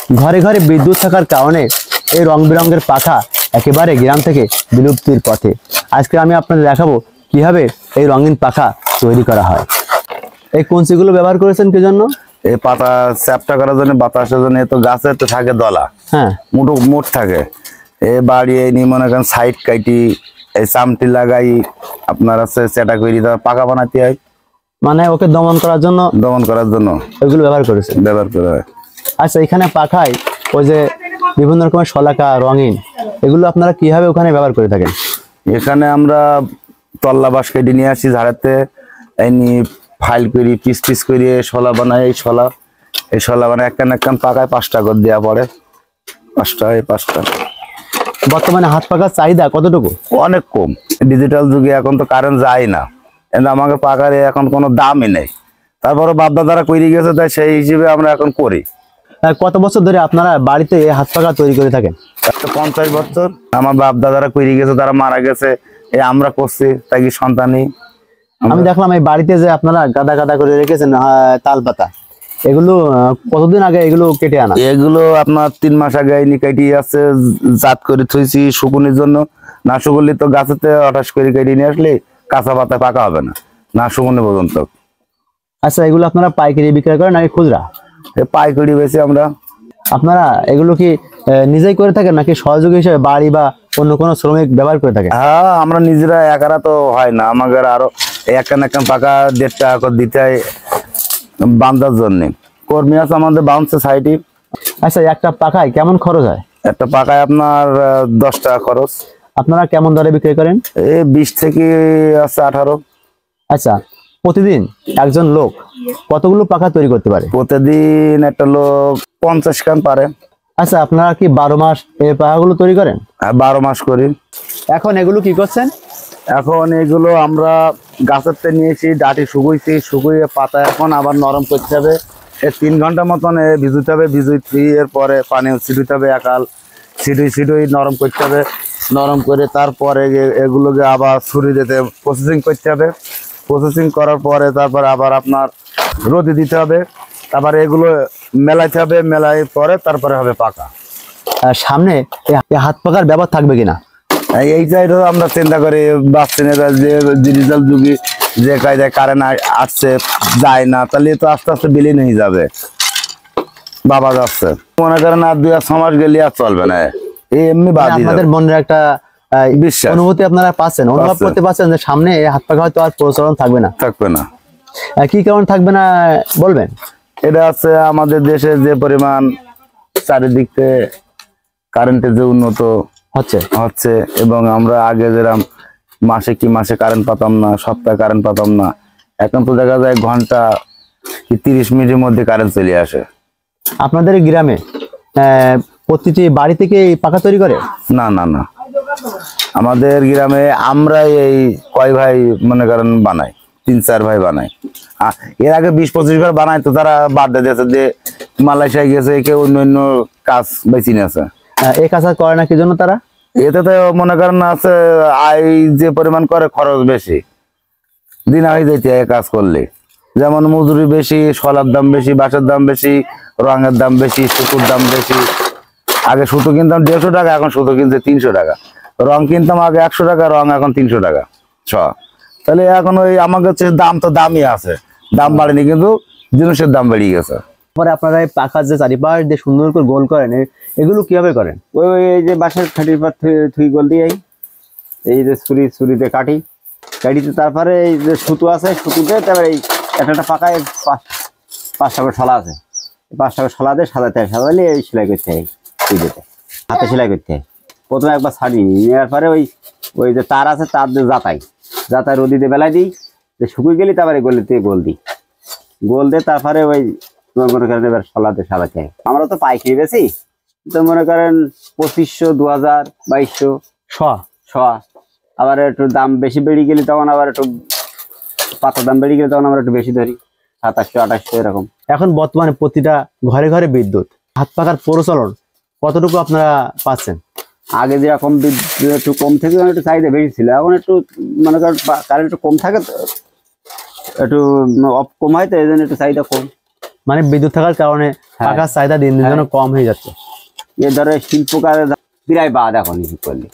ঘরে ঘরে বিদ্যুৎ থাকার কারণে এই রং বেরঙের পাখা একেবারে গ্রাম থেকে বিলুপ্তির পথে। আজকে আমি আপনাদের দেখাবো কিভাবে এই রঙিন পাখা তৈরি করা হয়। এই কঞ্চিগুলো ব্যবহার করেছেন কি জন্য? এই পাতা চ্যাপটা করার জন্য, বাতাসের জন্য। তো গাছে তো থাকে দলা, হ্যাঁ, মোট থাকে। এ বাড়ি এই নিয়ে মনে করেন সাইড কাটি, এই চামটি লাগাই আপনার আছে সেটা করি, পাকা বানাতে হয়। মানে ওকে দমন করার জন্য এগুলো ব্যবহার করা হয়। আচ্ছা, এখানে পাখায় ওই যে বিভিন্ন রকমের শলাকা রঙিন, এগুলো আপনারা কিভাবে ওখানে ব্যবহার করে থাকেন? এখানে আমরা তল্লা বাঁশ কেটে নিয়ে আসি ঝাড়াতে, এমনি ফাইল করি, পিস পিস করি শলা বানাই। এই শলা বানাই একখান পাকায় 5 টাকা দেওয়া পড়ে। 5 টাকা। বর্তমানে হাত পাখার চাহিদা কতটুকু? অনেক কম। ডিজিটাল যুগে এখন তো কারেন্ট যায় না, কিন্তু আমাকে পাকার এখন কোনো দামই নেই। তারপরে বাপদাদারা করে গেছে, তাই সেই হিসেবে আমরা এখন করি। কত বছর ধরে আপনারা বাড়িতে হাত পাখা তৈরি করে থাকেন? 50 বছর। আমার বাপদাদারা করে গেছে, তারা মারা গেছে, আমরা করছি, তাই কি সন্তানই। আমি দেখলাম এই বাড়িতে যে আপনারা গাদা গাদা করে রেখেছেন তাল পাতা, এগুলো কতদিন আগে এগুলো কেটে আনা? এগুলো আপনার 3 মাস আগে কেটে আছে, জাত করে থইছি শুকুনির জন্য। না শুকুলি তো গাছেতে হঠাৎ করে কেটে নিয়ে আসলে কাঁচা পাতা পাকা হবে না শুকুনি পর্যন্ত। আচ্ছা, এগুলো আপনারা পাইকারি বিক্রয় করেন নাকি খুচরা? পাইকারি বেশি আমরা। আপনারা এগুলো কি নিজেই করে থাকেন নাকি সহযোগী হিসেবে বাড়ি বা অন্য কোনো শ্রমিক ব্যবহার করে থাকেন? হ্যাঁ, আমরা নিজেরা একারা তো হয় না, আমাদের আরো একখান পাকা 1.5 টাকা করে দিতে হয় বান্ধার জন্য। কর্মী আছে আমাদের বাউন্সে সাইডে। আচ্ছা, একটা পাখায় কেমন খরচ হয়? একটা পাকায় আপনার 10 টাকা খরচ। আপনারা কেমন দরে বিক্রি করেন? 20 থেকে আছে 18। আচ্ছা, প্রতিদিন একজন লোক কতগুলো পাখা তৈরি করতে পারে? প্রতিদিন একটা লোক 50 খান পারে। আচ্ছা, আপনারা কি 12 মাস এই পাখাগুলো তৈরি করেন? 12 মাস করি। এখন এগুলো কি করছেন? এখন এগুলো আমরা গাছের নিয়েছি, ডাটি শুকুইয়ে পাতা এখন আবার নরম করতে হবে। 3 ঘন্টা মতন ভিজুতে হবে। এর পরে পানি ছিটুতে হবে, একাল ছিটুই নরম করতে হবে। নরম করে তারপরে এগুলোকে আবার ছুরি দিতে প্রসেসিং করতে হবে। প্রসেসিং করার পরে তারপর আবার আপনার রোদে দিতে হবে। তারপরে এগুলো মেলাইতে হবে, মেলাই পরে তারপরে হবে পাকা। সামনে এই হাত পাখার ব্যবহার থাকবে কিনা এই চাইটা আমরা চিন্তা করি। বাচ্চারা যে ডিজিটাল যুগে যে কায়দায় কারেন্ট আসছে যায় না, তাহলে তো আস্তে আস্তে বিলীন হয়ে যাবে। বাবা যাচ্ছে মনে করেন আর 2-6 মাস গেলে আর চলবে না, এমনি বাদ। আপনাদের মনের একটা বিশ্বাস, অনুভূতি আপনারা পাচ্ছেন, অনুভব করতে পারছেন যে সামনে হাত পাখা হয়তো আর প্রচলন থাকবে না। কি কারণ থাকবে না বলবেন? এটা আছে আমাদের দেশে যে পরিমাণ চারিদিক থেকে কারেন্টের যে উন্নত হচ্ছে এবং আমরা আগে যেরকম মাসে কারেন্ট পাতাম না, সপ্তাহে কারেন্ট পাতাম না, এখন তো দেখা যায় ঘন্টা কি 30 মিনিটের মধ্যে কারেন্ট চলে আসে। আপনাদের গ্রামে প্রতিটি বাড়ি থেকে পাখা তৈরি করে? না, আমাদের গ্রামে আমরা এই কয় ভাই মনে করেন বানাই, 3-4 ভাই বানাই। এর আগে 20-25 বার বানাই, তো তারা বাদ দিয়েছে যে মালয়েশিয়া গেছে, কেউ অন্য কাজ বেছে নিয়েছে। এই কাজ করে না কি জন্য তারা? এতে তো মনে করেন আছে আয় যে পরিমাণ করে, খরচ বেশি, দিন হয়ে যেতে কাজ করলে। যেমন মজুরি বেশি, শলার দাম বেশি, বাঁশের দাম বেশি, রঙের দাম বেশি, সুতোর দাম বেশি। আগে সুতো কিনতাম 150 টাকা, এখন সুতো কিনতে 300 টাকা। রং কিনতাম আগে 100 টাকা, রং এখন 300 টাকা। তাহলে এখন ওই আমার কাছে দাম তো দামই আছে, দাম বাড়েনি, কিন্তু জিনিসের দাম বেড়ে গেছে। পরে আপনারা এই পাখার যে চারিপাশ দিয়ে সুন্দর করে গোল করেন, এগুলো কিভাবে করেন? ওই যে বাঁশের খাটির পর থুই গোল দিয়ে এই যে ছুরিতে কাটিতে তারপরে এই যে সুতো আছে, সুতোতে তারপরে এই একটা পাকায় 5টা করে শলা আছে, 5টা করে শলা দিয়ে সাজালে এই সেলাই করতে হয়, হাতে সেলাই করতে হয়। প্রথমে একবার ছাড়ি নেওয়ার পরে ওই যে তার আছে, তার দিয়ে যাতায় রোদিতে বেলায় দিই, যে শুকিয়ে গেলি তারপরে গলিতে গোল দিয়ে তারপরে ওই মনে করেন এবার শলাতে সাজাতে হয়। আমরা তো পাইকারি বেশি, তো মনে করেন 2500, 2000, 2200 আবার একটু দাম বেশি বেড়ে গেলে তখন আবার একটু পাতার দাম বেড়ে গেলে তখন আমরা একটু বেশি ধরি, 2700, 2800 এরকম। এখন বর্তমানে প্রতিটা ঘরে ঘরে বিদ্যুৎ, হাত পাখার প্রচলন কতটুকু আপনারা পাচ্ছেন? আগে যেরকম বিদ্যুৎ একটু কম থেকে একটু চাহিদা বেশি ছিল, এখন একটু মনে করেন কারেন্ট একটু কম থাকে, তো একটু কম হয়, তো এই জন্য একটু চাহিদা কম। মানে বিদ্যুৎ থাকার কারণে পাখার চাহিদা দিন দিন যেন কম হয়ে যাচ্ছে। এ ধরো শিল্পকারের প্রায় বাদ এখন কিছু করলে